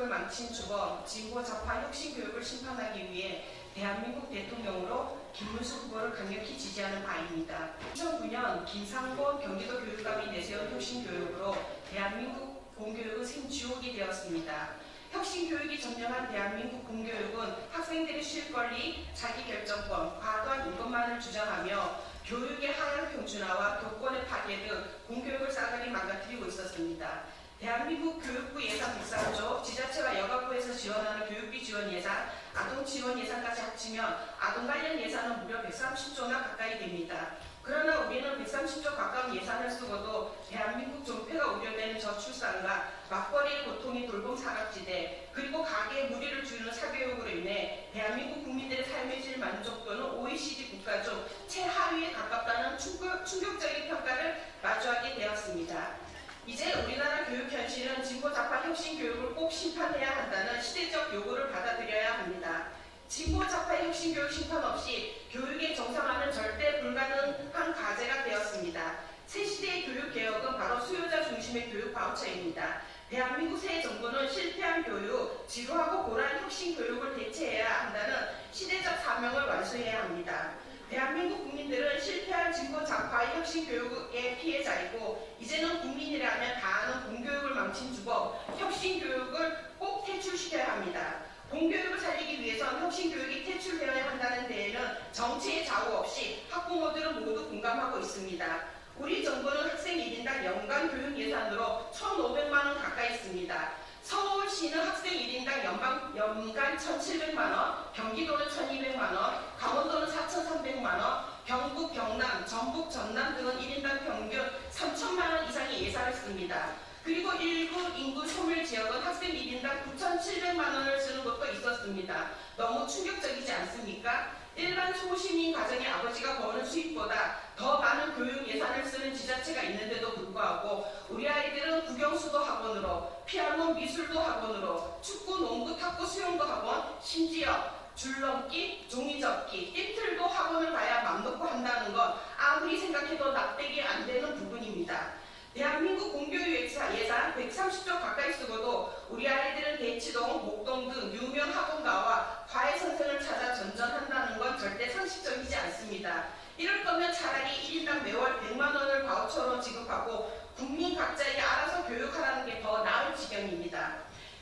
공교육을 망친 주범, 진보 좌파 혁신 교육을 심판하기 위해 대한민국 대통령으로 김문수 후보를 강력히 지지하는 바입니다. 2009년 김상곤 경기도 교육감이 내세운 혁신교육으로 대한민국 공교육은 생지옥이 되었습니다. 혁신교육이 점령한 대한민국 공교육은 학생들의 쉴권리, 자기결정권, 과도한 인권만을 주장하며 교육의 하향 평준화와 교권의 파괴 등 공교육을 싸그리 망가뜨리고 있었습니다. 대한민국 교육부 예산 103조, 지자체와 여가부에서 지원하는 교육비 지원 예산, 아동 지원 예산까지 합치면 아동 관련 예산은 무려 130조나 가까이 됩니다. 그러나 우리는 130조 가까운 예산을 쓰고도 대한민국 존폐가 우려되는 저출산과 맞벌이의 고통이 돌봄 사각지대, 그리고 가계에 무리를 주는 사교육으로 인해 대한민국 국민들의 삶의 질 만족도는 OECD 국가 중 최하위에 가깝다는 충격적인 평가를 마주하게 되었습니다. 이제 우리나라 교육 현실은 진보 좌파 혁신 교육을 꼭 심판해야 한다는 시대적 요구를 받아들여야 합니다. 진보 좌파 혁신 교육 심판 없이 교육의 정상화는 절대 불가능한 과제가 되었습니다. 새 시대의 교육 개혁은 바로 수요자 중심의 교육 바우처입니다. 대한민국 새 정부는 실패한 교육, 지루하고 고란 혁신 교육을 대체해야 한다는 시대적 사명을 완수해야 합니다. 대한민국 국민들은 실패한 진보 좌파의 혁신 교육의 피해자이고 이제는 국민이라면 다 아는 공교육을 망친 주범, 혁신 교육을 꼭 퇴출시켜야 합니다. 공교육을 살리기 위해선 혁신 교육이 퇴출되어야 한다는 데에는 정치의 좌우 없이 학부모들은 모두 공감하고 있습니다. 우리 정부는 학생 1인당 연간 교육 예산으로 1,500만 원 가까이 씁니다. 서울시는 학생 1인당 연간 1,700만 원, 경기도는 1,200만 원, 강원도는 4,300만 원, 경북, 경남, 전북, 전남 등은 1인당 평균 3,000만 원 이상의 예산을 씁니다. 그리고 일부 인구 소멸 지역은 학생 1인당 9,700만 원을 쓰는 곳도 있었습니다. 너무 충격적이지 않습니까? 일반 소시민 가정의 아버지가 버는 수입보다 더 많은 교육 예산을 쓰는 지자체가 있는데도 불구하고 우리 아이들은 국영수도 학원으로, 피아노 미술도 학원으로, 축구, 농구, 탁구, 수영도 학원, 심지어 줄넘기, 종이접기, 띠틀도 학원을 가야 맘 놓고 한다는 건 아무리 생각해도 납득이 안 되는 부분입니다. 대한민국 공교육 예산 130조 가까이 쓰고도 우리 아이들은 대치동, 목동 등 유명 학원가와 과외 선생을 찾아 전전한다는 건 절대 상식적이지 않습니다. 이럴 거면 차라리 1인당 매월 100만 원을 바우처로 지급하고 국민 각자에게 알아서 교육하라는 게 더 나을 지경입니다.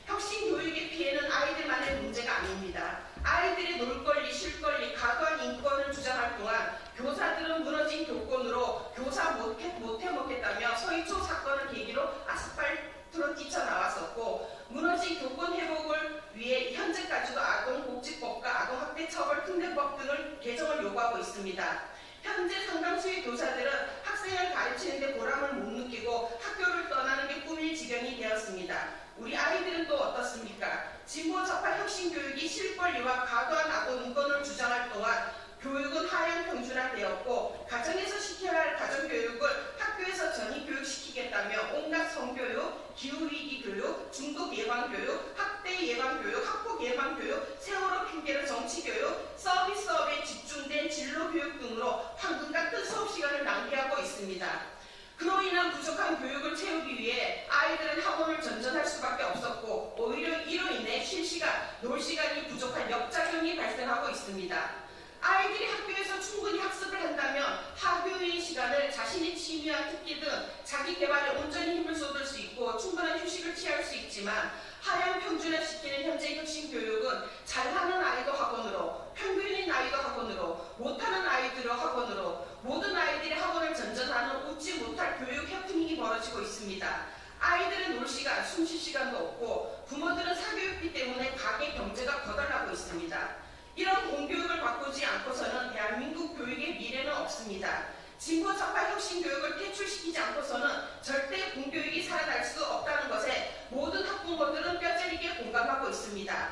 혁신 교육의 피해는 아이들만의 문제가 아닙니다. 아이들의 놀 권리, 쉴 권리, 과도한 인권을 주장할 동안 교사들은 무너진 교권으로 교사 못해 먹겠다며 서희초 사건을 계기로 아스팔트로 뛰쳐나왔었고 무너진 교권 회복을 위해 현재까지도 아동복지법과 아동학대처벌특례법 등을 개정을 요구하고 있습니다. 현재 상당수의 교사들은 학생을 가르치는데 보람을 못 느끼고 학교를 떠나는 게 꿈일 지경이 되었습니다. 우리 아이들은 또 어떻습니까? 진보 좌파 혁신 교육이 실권리와 과도한 아동 인권을 주장할 동안 교육은 하향 평준화되었고 가정에서 시켜야 할 가정교육을 학교에서 전입 교육시키겠다며 온갖 성교육, 기후위기 교육, 중독 예방교육, 학대 예방교육, 학폭 예방교육, 세월호 핑계로 정치교육, 서비스업에 집중된 진로교육 등으로 황금 같은 수업시간을 낭비하고 있습니다. 그로 인한 부족한 교육을 채우기 위해 아이들은 학원을 전전할 수밖에 없었고 오히려 이로 인해 쉴 시간, 놀 시간이 부족한 역작용이 발생하고 있습니다. 아이들이 학교에서 충분히 학습을 한다면 학교의 시간을 자신의 취미와 특기 등 자기 개발에 온전히 힘을 쏟을 수 있고 충분한 휴식을 취할 수 있지만 하향 평준화시키는 현재 혁신 교육은 잘하는 아이도 학원으로, 평균인 아이도 학원으로, 못하는 아이들도 학원으로 모든 아이들이 학원을 전전하는 웃지 못할 교육 해프닝이 벌어지고 있습니다. 아이들은 놀 시간, 숨 쉴 시간도 없고 부모들은 사교육비 때문에 가계 경제가 거덜나고 있습니다. 이런 공교육을 바꾸지 않고서는 대한민국 교육의 미래는 없습니다. 진보 좌파 혁신 교육을 퇴출시키지 않고서는 절대 공교육이 살아날 수 없다는 것에 모든 학부모들은 뼈저리게 공감하고 있습니다.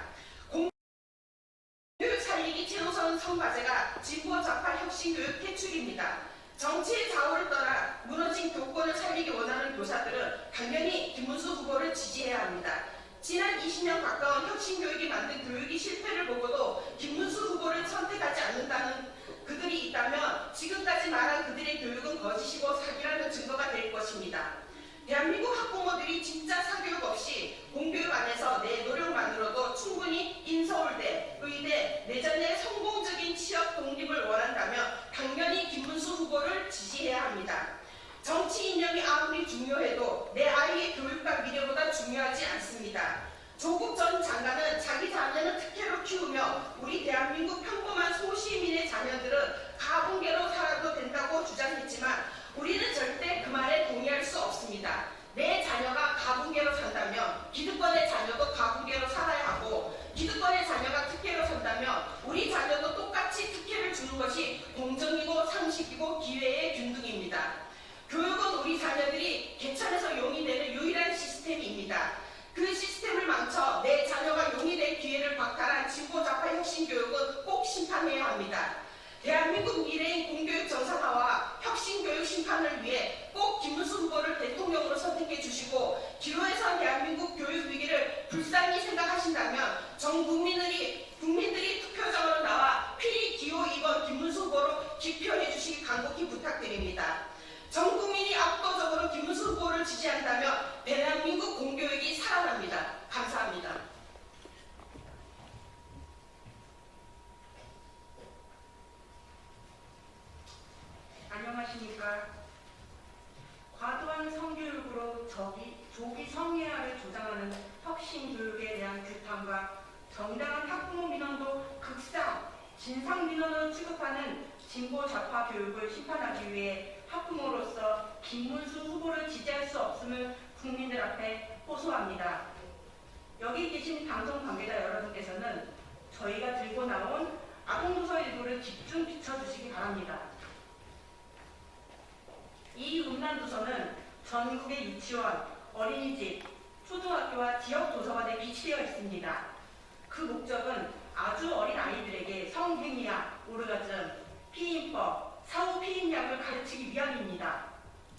공교육 살리기 최우선 선과제가 진보 좌파 혁신 교육 퇴출입니다. 정치의 좌우를 떠나 무너진 교권을 살리기 원하는 교사들은 당연히 김문수 후보를 지지해야 합니다. 지난 20년 가까운 혁신교육이 만든 교육이 실패를 보고도 김문수 후보를 선택하지 않는다는 그들이 있다면 지금까지 말한 그들의 교육은 거짓이고 사기라는 증거가 될 것입니다. 대한민국 학부모들이 진짜 사교육 없이 공교육 안에서 내 노력 공정이고 상식이고 기회의 균등입니다. 교육은 우리 자녀들이 개천에서 용이 되는 유일한 시스템입니다. 그 시스템을 망쳐 내 자녀가 용이 될 기회를 박탈한 진보 좌파 혁신 교육은 꼭 심판해야 합니다. 대한민국 미래인 공교육 정상화와 혁신 교육 심판을 위해 꼭 김문수 후보를 대통령으로 선택해 주시고 기로에선 대한민국 교육 위기를 불쌍히 생각하신다면 전 국민들이 투표장으로 나와 필히 기호 2번 김문수 후보로 기표해 주시기 간곡히 부탁드립니다. 전 국민이 압도적으로 김문수 후보를 지지한다면 대한민국 공교육이 살아납니다. 감사합니다. 안녕하십니까. 과도한 성교육으로 조기 성예화를 조장하는 혁신 교육에 대한 규탄과 정당한 학부모 민원도 극상, 진상 민원으로 취급하는 진보 좌파 교육을 심판하기 위해 학부모로서 김문수 후보를 지지할 수 없음을 국민들 앞에 호소합니다. 여기 계신 방송 관계자 여러분께서는 저희가 들고 나온 아동도서 일부를 집중 비춰주시기 바랍니다. 이 음란도서는 전국의 유치원, 어린이집, 초등학교와 지역 도서관에 비치되어 있습니다. 그 목적은 아주 어린 아이들에게 성행위야, 오르가즘, 피임법, 사후 피임약을 가르치기 위함입니다.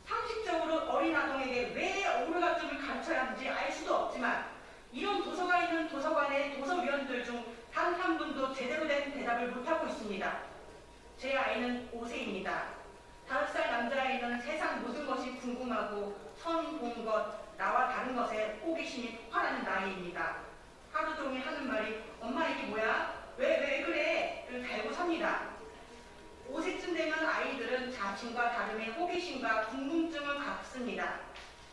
상식적으로 어린 아동에게 왜 오르가즘을 가르쳐야 하는지 알 수도 없지만 이런 도서가 있는 도서관의 도서위원들 중 단 한 분도 제대로 된 대답을 못하고 있습니다. 제 아이는 5세입니다. 5살 남자아이는 세상 모든 것이 궁금하고 선 본 것, 나와 다른 것에 호기심이 폭발하는 나이입니다. 하루 종일 하는 말이 엄마 이게 뭐야? 왜 그래? 를 달고 삽니다. 5세쯤 되면 아이들은 자신과 다름의 호기심과 궁금증을 갖습니다.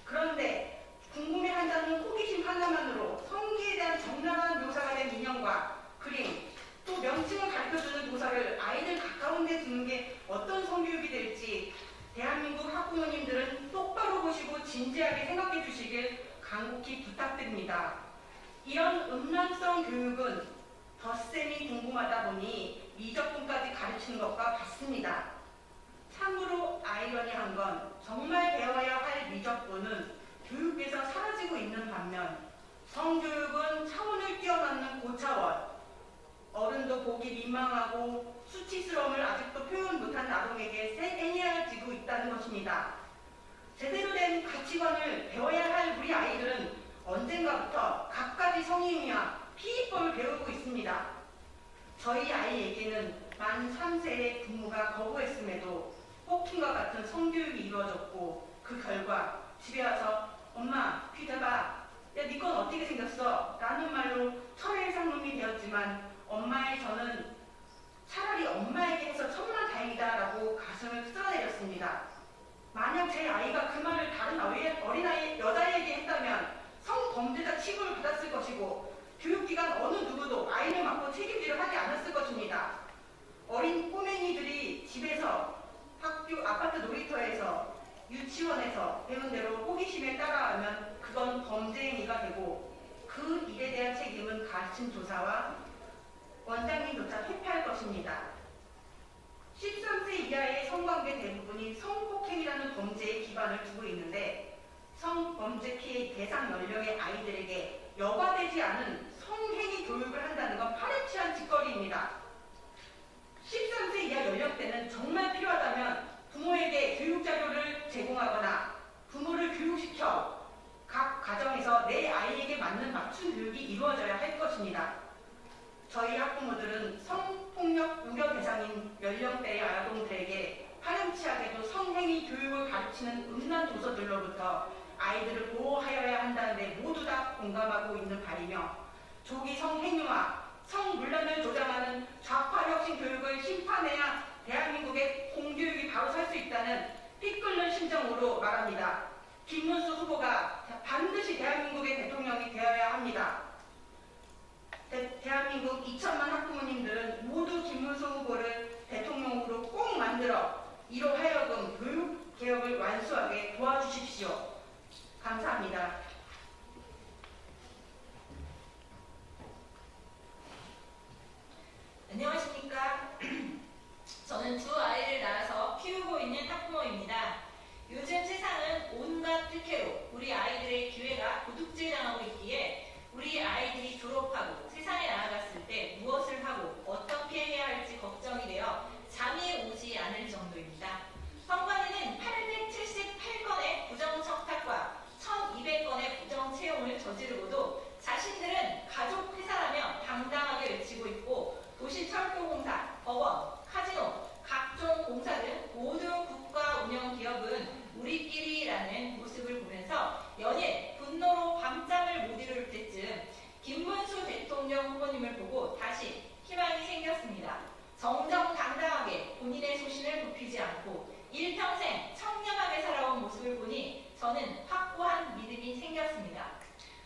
그런데 궁금해한다는 호기심 하나만으로 성기에 대한 적나라한 묘사가 된 인형과 그림, 또 명칭을 가르쳐주는 도서를 아이들 가까운 데 두는 게 어떤 성교육이 될지 대한민국 학부모님들은 똑바로 보시고 진지하게 생각해 주시길 간곡히 부탁드립니다. 이런 음란성 교육은 덧셈이 궁금하다 보니 미적분까지 가르치는 것과 같습니다. 참으로 아이러니한 건 정말 배워야 할 미적분은 교육에서 사라지고 있는 반면 성교육은 차원을 뛰어넘는 고차원, 어른도 보기 민망하고 수치스러움을 아직도 표현 못한 아동에게 애니아지고 있다는 것입니다. 제대로 된 가치관을 배워야 할 우리 아이들은 언젠가부터 갖가지 성행위와 피임법을 배우고 있습니다. 저희 아이에게는 만 3세의 부모가 거부했음에도 폭행과 같은 성교육이 이루어졌고 그 결과 집에 와서 엄마 귀 대봐, 야 네 건 어떻게 생겼어? 라는 말로 철의 상놈이 되었지만 엄마의 저는 차라리 엄마에게 해서 천만다행이다 라고 가슴을 쓸어내렸습니다. 만약 제 아이가 그 말을 다른 어린아이 여자애에게 했다면 성범죄자 취급을 받았을 것이고 교육기관 어느 누구도 아이를 맡고 책임지를 하지 않았을 것입니다. 어린 꼬맹이들이 집에서 학교, 아파트 놀이터에서 유치원에서 배운 대로 호기심에 따라하면 그건 범죄 행위가 되고 그 일에 대한 책임은 가르침 조사와 원장님조차 회피할 것입니다. 13세 이하의 성관계 대부분이 성폭행이라는 범죄에 기반을 두고 있는데 성범죄 피해 대상 연령의 아이들에게 여과되지 않은 성행위 교육을 한다는 건 파렴치한 짓거리입니다. 13세 이하 연령대는 정말 필요하다면 부모에게 교육자료를 제공하거나 부모를 교육시켜 각 가정에서 내 아이에게 맞는 맞춤 교육이 이루어져야 할 것입니다. 저희 학부모들은 성폭력 우려 대상인 연령대의 아동들에게 파렴치하게도 성행위 교육을 가르치는 음란 도서들로부터 아이들을 보호하여야 한다는데 모두 다 공감하고 있는 바이며 조기 성행위와 성문란을 조장하는 좌파 혁신 교육을 심판해야 대한민국의 공교육이 바로 설 수 있다는 피 끓는 심정으로 말합니다. 김문수 후보가 반드시 대한민국의 대통령이 되어야 합니다. 대한민국 2천만 학부모님들은 모두 김문수 후보를 대통령으로 꼭 만들어 이로 하여금 교육개혁을 완수하게 도와주십시오. 감사합니다. 안녕하십니까. 저는 두 아이를 낳아서 키우고 있는 학부모입니다. 요즘 세상은 온갖 특혜로 우리 아이들의 기회가 도둑질당하고 있기에 우리 아이들이 졸업하고 세상에 나아갔을 때 무엇을 하고 어떻게 해야 할지 걱정이 되어 잠이 오지 않을 정도입니다. 선관위는 878건의 부정청탁과 1200건의 부정채용을 저지르고도 자신들은 가족회사라며 당당하게 외치고 있고 도시철도공사, 법원, 카지노, 각종 공사 등 모든 국가 운영 기업은 우리끼리라는 모습을 보면서 연일 분노로 밤잠을 못 이룰 때쯤 김문수 대통령 후보님을 보고 다시 희망이 생겼습니다. 정정당당하게 본인의 소신을 굽히지 않고 일평생 청렴하게 살아온 모습을 보니 저는 확고한 믿음이 생겼습니다.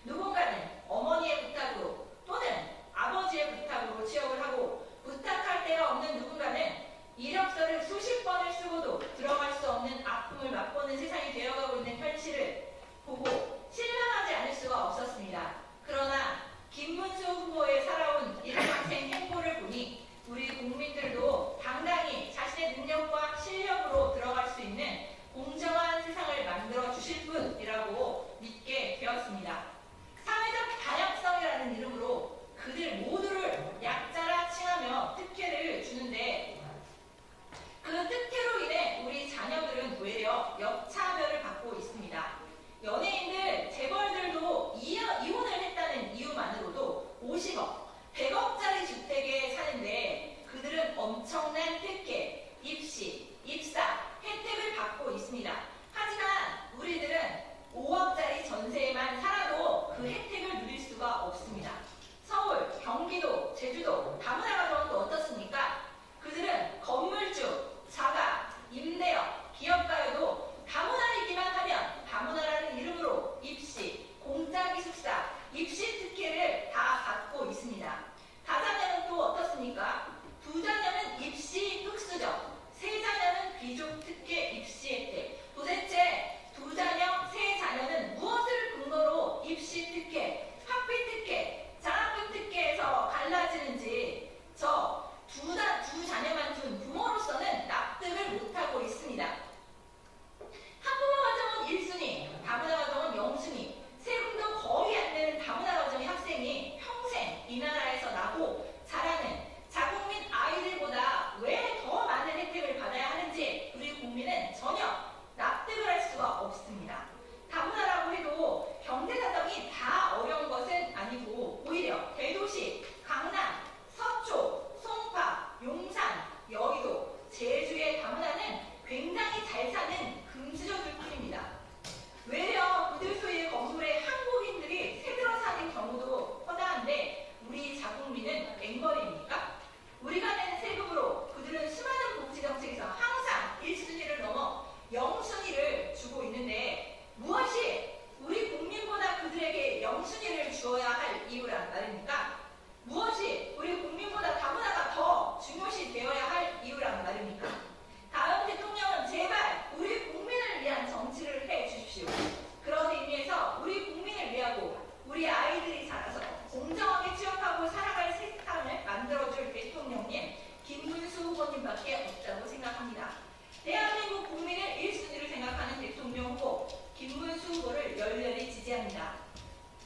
누군가는 어머니의 부탁으로 또는 아버지의 부탁으로 취업을 하고 부탁할 데가 없는 누군가는 이력서를 수십 번을 쓰고도 들어갈 수 없는 아픔을 맛보는 세상이 되어가고 있는 현실을 보고 실망하지 않을 수가 없었습니다. 그러나 김문수 후보의 살아온 일평생 행보를 보니 우리 국민들도 당당히 자신의 능력과 실력으로 들어갈 수 있는 공정한 세상을 만들어 주실 분이라고 믿게 되었습니다. 사회적 다양성이라는 이름으로 그들 모두를 약자라 칭하며 특혜를 주는데 그 특혜로 인해 우리 자녀들은 외려 역차별을 받고 있습니다. 연예인들, 재벌들도 이혼을 했다는 이유만으로도 50억, 100억짜리 주택에 사는데 그들은 엄청난 특혜, 입시, 입사, 혜택을 받고 있습니다. 하지만 우리들은 5억짜리 전세에만 살아도 그 혜택을 누릴 수가 없습니다. 서울, 경기도, 제주도, 다문화 가정은 또 어떻습니까? 그들은 건물주, 자가, 임대업, 기업가여도 다문화이기만 하면 다문화라는 이름으로 입시, 공짜 기숙사, 입시 특혜를 다 받고 있습니다. 다자녀는 또 어떻습니까? 두자녀는 입시 흑수저, 세자녀는 귀족 특혜 입시 혜택. 도대체 두자녀, 세자녀는 무엇을 근거로 입시 특혜, 학비 특혜, 장학금 특혜에서 갈라지는지 저 두 자녀만 둔 부모로서는 납득을 못하고 있습니다. 학부모 가정은 1순위, 다문화 가정은 0순위, 세금도 거의 안 내는 다문화 가정의 학생이 평생 이 나라에서 나고 자라는 자국민 아이들보다 왜 더 많은 혜택을 받아야 하는지 우리 국민은 전혀 납득을 할 수가 없습니다. 다문화라고 해도 경제 사정이 다 어려운 것은 아니고 오히려 대도시, 강남, 서초, 송파, 용산, 여의도, 제주의 다문화는 굉장히 잘 사는 금수저들 뿐입니다. 외려 그들 소유의 건물에 한국인들이 새들어 사는 경우도 허다한데 우리 자국민은 앵벌입니까? 우리가 내는 세금으로 그들은 수많은 복지정책에서 항상 1순위를 넘어 0순위를 주고 있는데 무엇이 우리 국민보다 그들에게 0순위를 주어야 할 이유란 말입니까? 무엇이 우리 국민보다 다문화가 더 중요시 되어야 할 이유란 말입니까? 다음 대통령은 제발 우리 국민을 위한 정치를 해 주십시오. 그런 의미에서 우리 국민을 위하고 우리 아이들이 자라서 공정하게 취업하고 살아갈 세상을 만들어줄 대통령님 김문수 후보님밖에 없다고 생각합니다. 대한민국 국민을 1순위로 생각하는 대통령 후보 김문수 후보를 열렬히 지지합니다.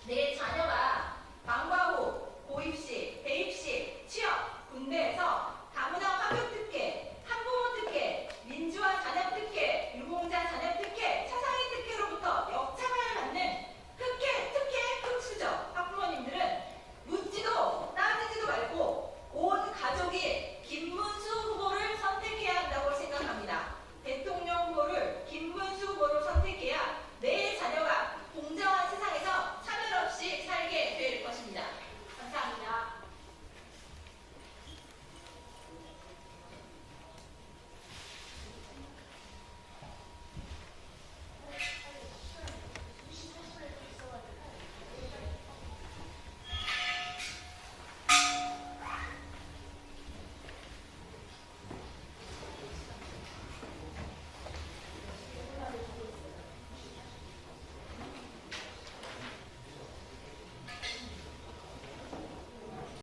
내 자녀가